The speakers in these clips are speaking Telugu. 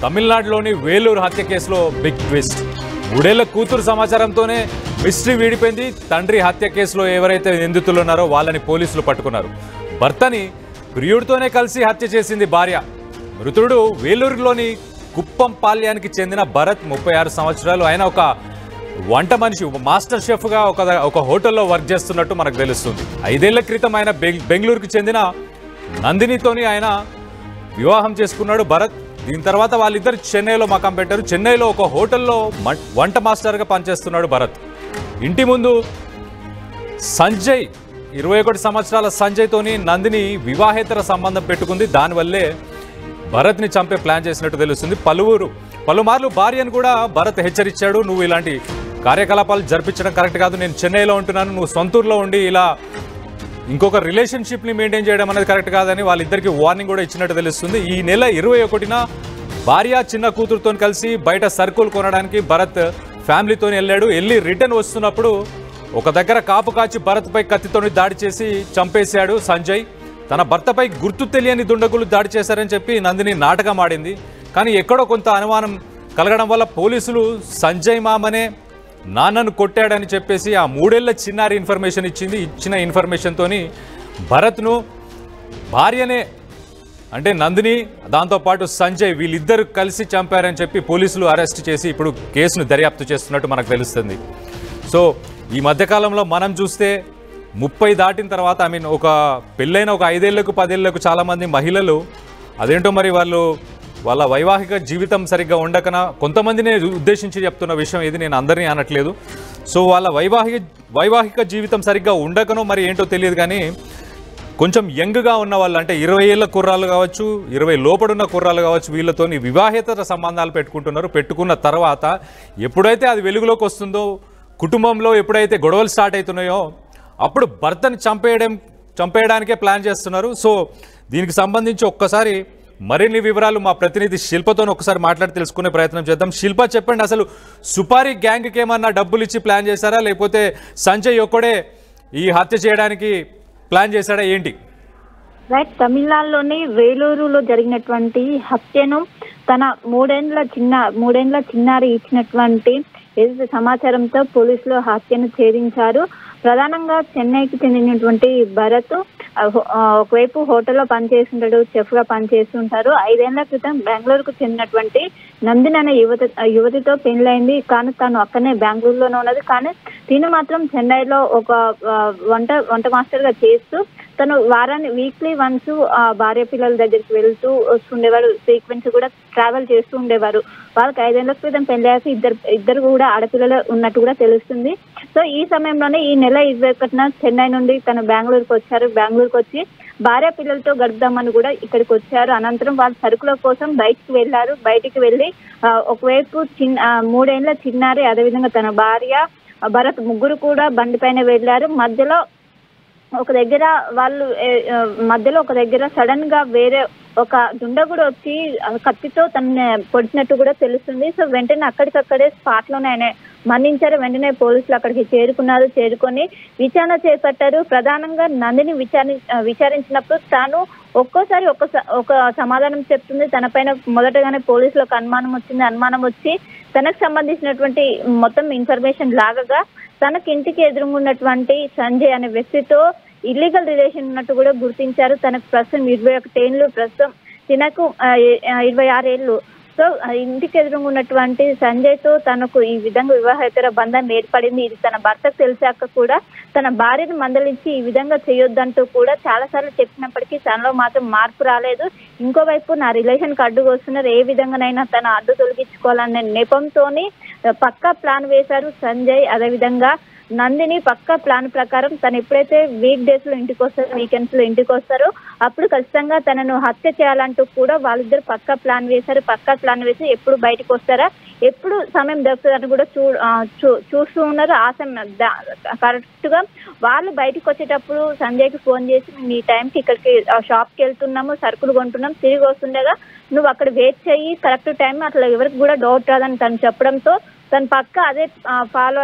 తమిళనాడులోని వేలూరు హత్య కేసులో బిగ్ ట్విస్ట్. 3 ఏళ్ల కూతురు సమాచారంతోనే మిస్టరీ వీడిపోయింది. తండ్రి హత్య కేసులో ఎవరైతే నిందితులు ఉన్నారో వాళ్ళని పోలీసులు పట్టుకున్నారు. భర్తని ప్రియుడితోనే కలిసి హత్య చేసింది భార్య. మృతుడు వేలూరులోని కుప్పం పాల్యానికి చెందిన భరత్, 36 సంవత్సరాలు. ఆయన ఒక వంట మనిషి, మాస్టర్ షెఫ్గా ఒక హోటల్లో వర్క్ చేస్తున్నట్టు మనకు తెలుస్తుంది. 5 ఏళ్ల క్రితం ఆయన బెంగళూరుకి చెందిన నందినితోని ఆయన వివాహం చేసుకున్నాడు భరత్. దీని తర్వాత వాళ్ళిద్దరు చెన్నైలో మకాం పెట్టారు. చెన్నైలో ఒక హోటల్లో వంట మాస్టర్గా పనిచేస్తున్నాడు భరత్. ఇంటి ముందు సంజయ్, 21 సంవత్సరాల సంజయ్తోని నందిని వివాహేతర సంబంధం పెట్టుకుంది. దానివల్లే భరత్ని చంపే ప్లాన్ చేసినట్టు తెలుస్తుంది. పలుమార్లు భార్యను కూడా భరత్ హెచ్చరించాడు, నువ్వు ఇలాంటి కార్యకలాపాలు జరిపించడం కరెక్ట్ కాదు, నేను చెన్నైలో ఉంటున్నాను, నువ్వు సొంతూరులో ఉండి ఇలా ఇంకొక రిలేషన్షిప్ని మెయింటైన్ చేయడం అనేది కరెక్ట్ కాదని వాళ్ళిద్దరికి వార్నింగ్ కూడా ఇచ్చినట్టు తెలుస్తుంది. ఈ నెల 21న భార్య చిన్న కూతురుతో కలిసి బయట సరుకులు కొనడానికి భరత్ ఫ్యామిలీతో వెళ్ళి రిటర్న్ వస్తున్నప్పుడు ఒక దగ్గర కాపు కాచి భరత్పై కత్తితో దాడి చేసి చంపేశాడు సంజయ్. తన భర్తపై గుర్తు తెలియని దుండగులు దాడి చేశారని చెప్పి నందిని నాటకం ఆడింది. కానీ ఎక్కడో కొంత అనుమానం కలగడం వల్ల పోలీసులు సంజయ్ మామనే నాన్నను కొట్టాడని చెప్పేసి ఆ 3 ఏళ్ల చిన్నారి ఇన్ఫర్మేషన్ ఇచ్చిన ఇన్ఫర్మేషన్తోని భరత్ను, భార్యనే అంటే నందిని, దాంతోపాటు సంజయ్ వీళ్ళిద్దరు కలిసి చంపారని చెప్పి పోలీసులు అరెస్ట్ చేసి ఇప్పుడు కేసును దర్యాప్తు చేస్తున్నట్టు మనకు తెలుస్తుంది. సో ఈ మధ్యకాలంలో మనం చూస్తే 30 దాటిన తర్వాత ఒక పెళ్ళైన ఒక 5 ఏళ్లకు 10 ఏళ్లకు చాలామంది మహిళలు అదేంటో మరి వాళ్ళ వైవాహిక జీవితం సరిగ్గా ఉండకన, కొంతమందిని ఉద్దేశించి చెప్తున్న విషయం ఇది, నేను అందరినీ అనట్లేదు. సో వాళ్ళ వైవాహిక జీవితం సరిగ్గా ఉండకనో మరి ఏంటో తెలియదు, కానీ కొంచెం యంగ్గా ఉన్న వాళ్ళు అంటే 20 ఏళ్ల కుర్రాళ్ళు కావచ్చు, 20 లోపడున్న కుర్రాళ్ళు కావచ్చు, వీళ్ళతో వివాహేతర సంబంధాలు పెట్టుకుంటున్నారు. పెట్టుకున్న తర్వాత ఎప్పుడైతే అది వెలుగులోకి వస్తుందో, కుటుంబంలో ఎప్పుడైతే గొడవలు స్టార్ట్ అవుతున్నాయో అప్పుడు భర్తని చంపేయడానికే ప్లాన్ చేస్తున్నారు. సో దీనికి సంబంధించి ఒక్కసారి మరిన్ని వివరాలు మా ప్రతినిధి శిల్పతో ఒకసారి మాట్లాడి తెలుసుకునే ప్రయత్నం చేద్దాం. శిల్ప, చెప్పండి, అసలు సుపారీ గ్యాంగ్కి ఏమన్నా డబ్బులు ఇచ్చి ప్లాన్ చేశారా, లేకపోతే సంజయ్ ఒక్కడే ఈ హత్య చేయడానికి ప్లాన్ చేశాడా, ఏంటి? రైట్, తమిళనాడులోని వేలూరులో జరిగినటువంటి హత్యను తన మూడేండ్ల చిన్నారి ఇచ్చినటువంటి సమాచారంతో పోలీసులు హత్యను ఛేదించారు. ప్రధానంగా చెన్నైకి చెందినటువంటి భరత్ ఒకవైపు హోటల్లో పనిచేస్తుంటాడు, చెఫ్ గా పనిచేస్తుంటారు. 5 ఏళ్ల క్రితం బెంగళూరుకు చెందినటువంటి నందిని అనే యువతితో పెళ్లైంది. కానీ తను అక్కడనే బెంగళూరులోనే ఉన్నది. కానీ తిను మాత్రం చెన్నైలో ఒక వంట మాస్టర్ గా చేస్తూ తను వీక్లీ వన్స్ భార్య పిల్లల దగ్గరికి వెళ్తూ వస్తుండేవారు. ఫ్రీక్వెన్సీ కూడా ట్రావెల్ చేస్తూ ఉండేవారు. వాళ్ళకి 5 ఏళ్ల క్రితం పెళ్ళాక ఇద్దరు కూడా ఆడపిల్లలు ఉన్నట్టు కూడా తెలుస్తుంది. సో ఈ సమయంలోనే ఈ నెల 21న చెన్నై నుండి తను బెంగళూరుకు వచ్చారు. బెంగళూరుకు వచ్చి భార్య పిల్లలతో గడుపుదామని కూడా ఇక్కడికి వచ్చారు. అనంతరం వాళ్ళు సరుకుల కోసం బయటికి వెళ్ళారు. బయటికి వెళ్ళి ఒకవైపు 3 ఏళ్ల చిన్నారి, అదేవిధంగా తన భార్య భరత్ ముగ్గురు కూడా బండి పైన వెళ్ళారు. మధ్యలో ఒక దగ్గర సడన్ గా వేరే ఒక దుండగుడు వచ్చి కత్తితో తనని పొడిచినట్టు కూడా తెలుస్తుంది. సో వెంటనే అక్కడికక్కడే స్పాట్ లోనే ఆయన మరణించారు. వెంటనే పోలీసులు అక్కడికి చేరుకొని విచారణ చేపట్టారు. ప్రధానంగా నందిని విచారించినప్పుడు తాను ఒక్కోసారి ఒక సమాధానం చెప్తుంది. తన పైన మొదటగానే పోలీసులకు అనుమానం వచ్చి తనకు సంబంధించినటువంటి మొత్తం ఇన్ఫర్మేషన్ లాగగా తనకి ఇంటికి ఎదురుగున్నటువంటి సంజయ్ అనే వ్యక్తితో ఇల్లీగల్ రిలేషన్ ఉన్నట్టు కూడా గుర్తించారు. తనకు ప్రస్తుతం 21 ఏళ్ళు, ప్రస్తుతం తినకు 26 ఏళ్ళు. సో ఇంటికి ఎదురుగున్నటువంటి సంజయ్ తో తనకు ఈ విధంగా వివాహేతర బంధం ఏర్పడింది. ఇది తన భర్తకు తెలిసాక కూడా తన భార్యను మందలించి ఈ విధంగా చేయొద్దంటూ కూడా చాలా సార్లు చెప్పినప్పటికీ తనలో మాత్రం మార్పు రాలేదు. ఇంకోవైపు నా రిలేషన్ కు అడ్డు వస్తున్నారు, ఏ విధంగానైనా తన అడ్డు తొలగించుకోవాలనే నెపంతోని పక్కా ప్లాన్ వేశారు సంజయ్. అదేవిధంగా నందిని పక్కా ప్లాన్ ప్రకారం తను ఎప్పుడైతే వీక్ డేస్ లో ఇంటికి వస్తారో, వీకెండ్స్ లో ఇంటికి వస్తారో అప్పుడు ఖచ్చితంగా తనను హత్య చేయాలంటూ కూడా వాళ్ళిద్దరు పక్కా ప్లాన్ వేసి ఎప్పుడు బయటకు వస్తారా, ఎప్పుడు సమయం దొరుకుతుందని కూడా చూస్తూ ఉన్నారు. ఆ సమయం కరెక్ట్ గా వాళ్ళు బయటకు వచ్చేటప్పుడు సంజయ్కి ఫోన్ చేసి, మేము ఈ టైంకి ఇక్కడికి షాప్కి వెళ్తున్నాము, సరుకులు కొంటున్నాం, తిరిగి వస్తుండగా నువ్వు అక్కడ వెయిట్ చెయ్యి, కరెక్ట్ టైం అట్లా ఎవరికి కూడా డౌట్ రాదని తను చెప్పడంతో తను పక్క అదే ఫాలో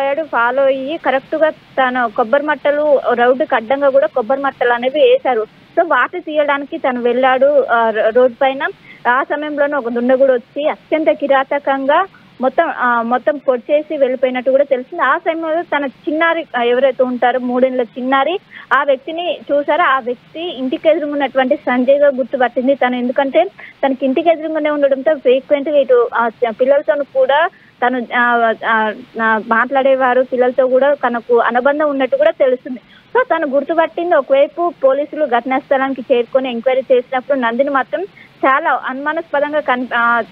అయ్యి కరెక్ట్ గా తన కొబ్బరి మట్టలు రోడ్డుకి అడ్డంగా కూడా కొబ్బరి మట్టలు అనేవి వేశారు. సో వాటి తీయడానికి తను వెళ్ళాడు రోడ్ పైన. ఆ సమయంలోనే ఒక దుండగుడు వచ్చి అత్యంత కిరాతకంగా మొత్తం పొడిచేసి వెళ్ళిపోయినట్టు కూడా తెలిసింది. ఆ సమయంలో తన చిన్నారి ఎవరైతే ఉంటారో 3 ఏళ్ల చిన్నారి ఆ వ్యక్తిని చూసారో ఆ వ్యక్తి ఇంటికి ఎదురుగున్నటువంటి సంజయ్ గా గుర్తుపట్టింది తను. ఎందుకంటే తనకి ఇంటికి ఎదురుగానే ఉండడంతో ఫ్రీక్వెంట్ గా ఇటు పిల్లలతో కూడా తను మాట్లాడేవారు, పిల్లలతో కూడా తనకు అనుబంధం ఉన్నట్టు కూడా తెలుస్తుంది. సో తను గుర్తుపట్టింది. ఒకవైపు పోలీసులు ఘటనా స్థలానికి చేరుకొని ఎంక్వైరీ చేసినప్పుడు నందిని మాత్రం చాలా అనుమానాస్పదంగా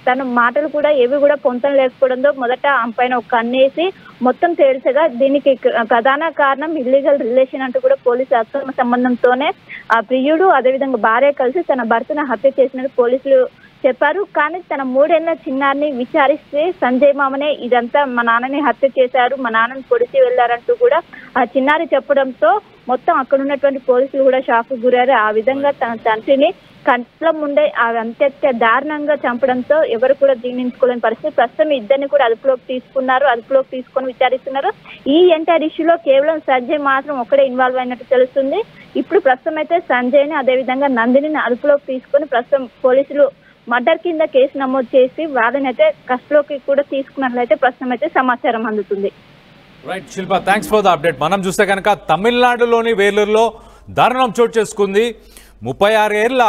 తన మాటలు కూడా ఏవి కూడా పొంతం లేకపోవడంతో మొదట ఆమె పైన ఒక కన్నేసి మొత్తం తేల్చగా దీనికి ప్రధాన కారణం ఇల్లీగల్ రిలేషన్ అంటూ కూడా పోలీసు అక్రమ సంబంధంతోనే ఆ ప్రియుడు అదేవిధంగా భార్య కలిసి తన భర్తను హత్య చేసినట్టు పోలీసులు చెప్పారు. కానీ తన 3 ఏళ్ల చిన్నారిని విచారిస్తే సంజయ్ మామనే ఇదంతా మా నాన్నని హత్య చేశారు, మా నాన్నని పొడిచి వెళ్లారంటూ కూడా ఆ చిన్నారి చెప్పడంతో మొత్తం అక్కడ ఉన్నటువంటి పోలీసులు కూడా షాక్ గురయ్యారు. ఆ విధంగా తన తండ్రిని కంట్ల ముందే అత్యంత దారుణంగా చంపడంతో ఎవరు కూడా జీర్ణించుకోలేని పరిస్థితి. ప్రస్తుతం ఇద్దరిని కూడా అదుపులోకి తీసుకొని విచారిస్తున్నారు. ఈ ఎంటైర్ ఇష్యూలో కేవలం సంజయ్ మాత్రం ఒక్కడే ఇన్వాల్వ్ అయినట్టు తెలుస్తుంది. ఇప్పుడు ప్రస్తుతం అయితే సంజయ్ ని అదేవిధంగా నందిని అదుపులోకి తీసుకొని ప్రస్తుతం పోలీసులు మర్డర్ కింద కేసు నమోదు చేసి వాళ్ళని అయితే కస్టడీలోకి కూడా తీసుకున్నట్లయితే ప్రస్తుతం అయితే సమాచారం అందుతుంది. Right Shilpa, thanks for the update. మనం చూస్తే కనుక తమిళనాడులోని వేలూరులో దారుణం చోటు చేసుకుంది. 36 ఏళ్ల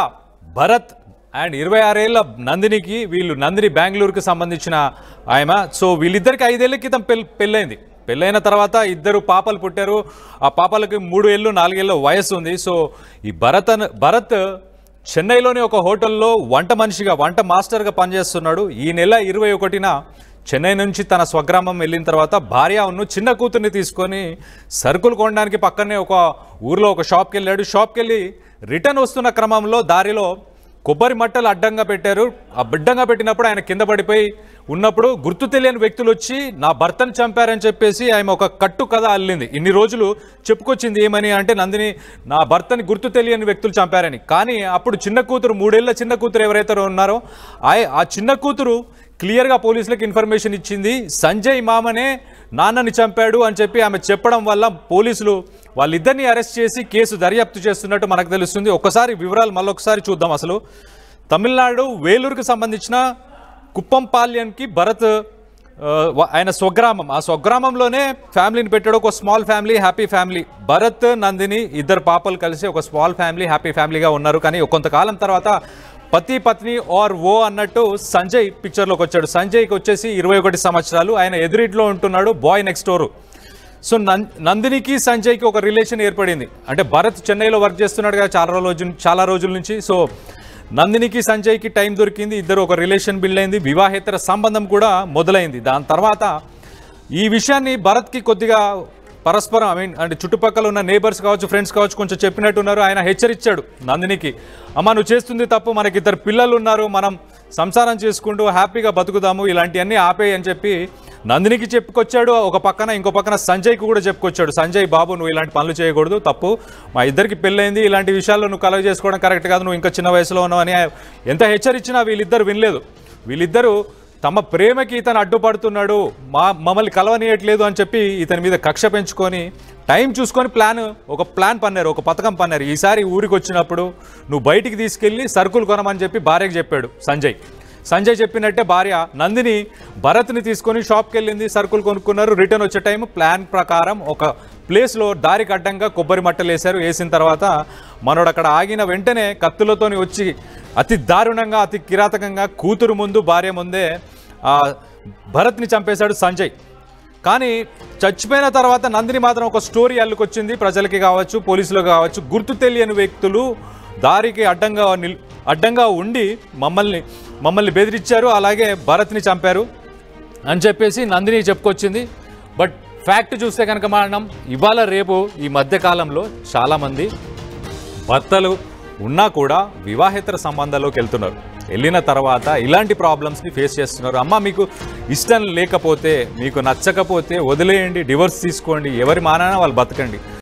భరత్ అండ్ 26 ఏళ్ల నందినికి, నందిని బెంగళూరుకి సంబంధించిన ఆమె. సో వీళ్ళిద్దరికి 5 ఏళ్ల క్రితం పెళ్ళైంది. పెళ్ళైన తర్వాత 2 పాపలు పుట్టారు. ఆ పాపలకి 3 ఏళ్ళు 4 ఏళ్ళ వయసు ఉంది. సో ఈ భరత్ చెన్నైలోని ఒక హోటల్లో వంట మాస్టర్గా పనిచేస్తున్నాడు. ఈ నెల 21న చెన్నై నుంచి తన స్వగ్రామం వెళ్ళిన తర్వాత భార్యను చిన్న కూతుర్ని తీసుకొని సరుకులు కొనడానికి పక్కనే ఒక ఊర్లో ఒక షాప్కి వెళ్ళాడు. షాప్కి వెళ్ళి రిటర్న్ వస్తున్న క్రమంలో దారిలో కొబ్బరి మట్టలు అడ్డంగా పెట్టారు. ఆ బిడ్డంగా పెట్టినప్పుడు ఆయన కింద పడిపోయి ఉన్నప్పుడు గుర్తు తెలియని వ్యక్తులు వచ్చి నా భర్తను చంపారని చెప్పేసి ఆమె ఒక కట్టు కథ అల్లింది. ఇన్ని రోజులు చెప్పుకొచ్చింది ఏమని అంటే నందిని నా భర్తని గుర్తు తెలియని వ్యక్తులు చంపారని. కానీ అప్పుడు చిన్న కూతురు 3 ఏళ్ల చిన్న కూతురు ఎవరైతే ఉన్నారో ఆ చిన్న కూతురు క్లియర్గా పోలీసులకు ఇన్ఫర్మేషన్ ఇచ్చింది. సంజయ్ మామనే నాన్నని చంపాడు అని చెప్పి ఆమె చెప్పడం వల్ల పోలీసులు వాళ్ళిద్దరిని అరెస్ట్ చేసి కేసు దర్యాప్తు చేస్తున్నట్టు మనకు తెలుస్తుంది. ఒక్కసారి వివరాలు మళ్ళొకసారి చూద్దాం. అసలు తమిళనాడు వేలూరుకు సంబంధించిన కుప్పంపాల్యానికి భరత్ ఆయన స్వగ్రామం, ఆ స్వగ్రామంలోనే ఫ్యామిలీని పెట్టాడు. ఒక small family, happy family. Bharat Nandini 2 పాపలు కలిసి ఒక స్మాల్ ఫ్యామిలీ, హ్యాపీ ఫ్యామిలీగా ఉన్నారు. కానీ కొంతకాలం తర్వాత పతి పత్ని ఆర్ ఓ అన్నట్టు సంజయ్ పిక్చర్లోకి వచ్చాడు. సంజయ్కి వచ్చేసి 21 సంవత్సరాలు. ఆయన ఎదురింట్లో ఉంటున్నాడు, బాయ్ నెక్స్ట్ డోర్. సో నందినికి సంజయ్కి ఒక రిలేషన్ ఏర్పడింది. అంటే భరత్ చెన్నైలో వర్క్ చేస్తున్నాడు కదా చాలా రోజుల నుంచి. సో నందినికి సంజయ్కి టైం దొరికింది, ఇద్దరు ఒక రిలేషన్ బిల్డ్ అయింది, వివాహేతర సంబంధం కూడా మొదలైంది. దాని తర్వాత ఈ విషయాన్ని భరత్కి కొద్దిగా పరస్పరం అంటే చుట్టుపక్కల ఉన్న నేబర్స్ కావచ్చు, ఫ్రెండ్స్ కావచ్చు కొంచెం చెప్పినట్టున్నారు. ఆయన హెచ్చరించాడు నందినికి, అమ్మ నువ్వు చేస్తుంది తప్పు, మనకి 2 పిల్లలు ఉన్నారు, మనం సంసారం చేసుకుంటూ హ్యాపీగా బతుకుదాము, ఇలాంటివన్నీ ఆపేయి అని చెప్పి నందినికి చెప్పుకొచ్చాడు. ఒక పక్కన ఇంకో పక్కన సంజయ్కి కూడా చెప్పుకొచ్చాడు. సంజయ్ బాబు నువ్వు ఇలాంటి పనులు చేయకూడదు, తప్పు, మా ఇద్దరికి పెళ్ళైంది, ఇలాంటి విషయాల్లో నువ్వు కలగ చేసుకోవడం కరెక్ట్ కాదు, నువ్వు ఇంకా చిన్న వయసులో ఉన్నావు అని ఎంత హెచ్చరించినా వీళ్ళిద్దరు వినలేదు. వీళ్ళిద్దరూ తమ ప్రేమకి ఇతను అడ్డుపడుతున్నాడు, మమ్మల్ని కలవనీయట్లేదు అని చెప్పి ఇతని మీద కక్ష పెంచుకొని టైం చూసుకొని ఒక ప్లాన్ పన్నారు, ఒక పథకం పన్నారు. ఈసారి ఊరికి వచ్చినప్పుడు నువ్వు బయటికి తీసుకెళ్ళి సరుకులు కొనమని చెప్పి భార్యకి చెప్పాడు సంజయ్ చెప్పినట్టే భార్య నందిని భరత్ని తీసుకొని షాప్కి వెళ్ళింది, సరుకులు కొనుక్కున్నారు. రిటర్న్ వచ్చే టైం ప్లాన్ ప్రకారం ఒక ప్లేస్లో దారికి అడ్డంగా కొబ్బరి మట్టలు వేశారు. వేసిన తర్వాత మనోడు అక్కడ ఆగిన వెంటనే కత్తులతోని వచ్చి అతి దారుణంగా, అతి కిరాతకంగా కూతురు ముందు, భార్య ముందే భరత్ని చంపేశాడు సంజయ్. కానీ చచ్చిపోయిన తర్వాత నందిని మాత్రం ఒక స్టోరీ అల్లుకొచ్చింది. ప్రజలకి కావచ్చు, పోలీసులకు కావచ్చు, గుర్తు తెలియని వ్యక్తులు దారికి అడ్డంగా ఉండి మమ్మల్ని బెదిరించారు, అలాగే భరత్ని చంపారు అని చెప్పేసి నందిని చెప్పుకొచ్చింది. బట్ ఫ్యాక్ట్ చూస్తే కనుక మనం ఇవాళ రేపు ఈ మధ్యకాలంలో చాలామంది భర్తలు ఉన్నా కూడా వివాహేతర సంబంధాల్లోకి వెళ్తున్నారు. వెళ్ళిన తర్వాత ఇలాంటి ప్రాబ్లమ్స్ని ఫేస్ చేస్తున్నారు. అమ్మ మీకు ఇష్టం లేకపోతే, మీకు నచ్చకపోతే వదిలేయండి, డివోర్స్ తీసుకోండి, ఎవరి మానాన వాళ్ళు బతకండి.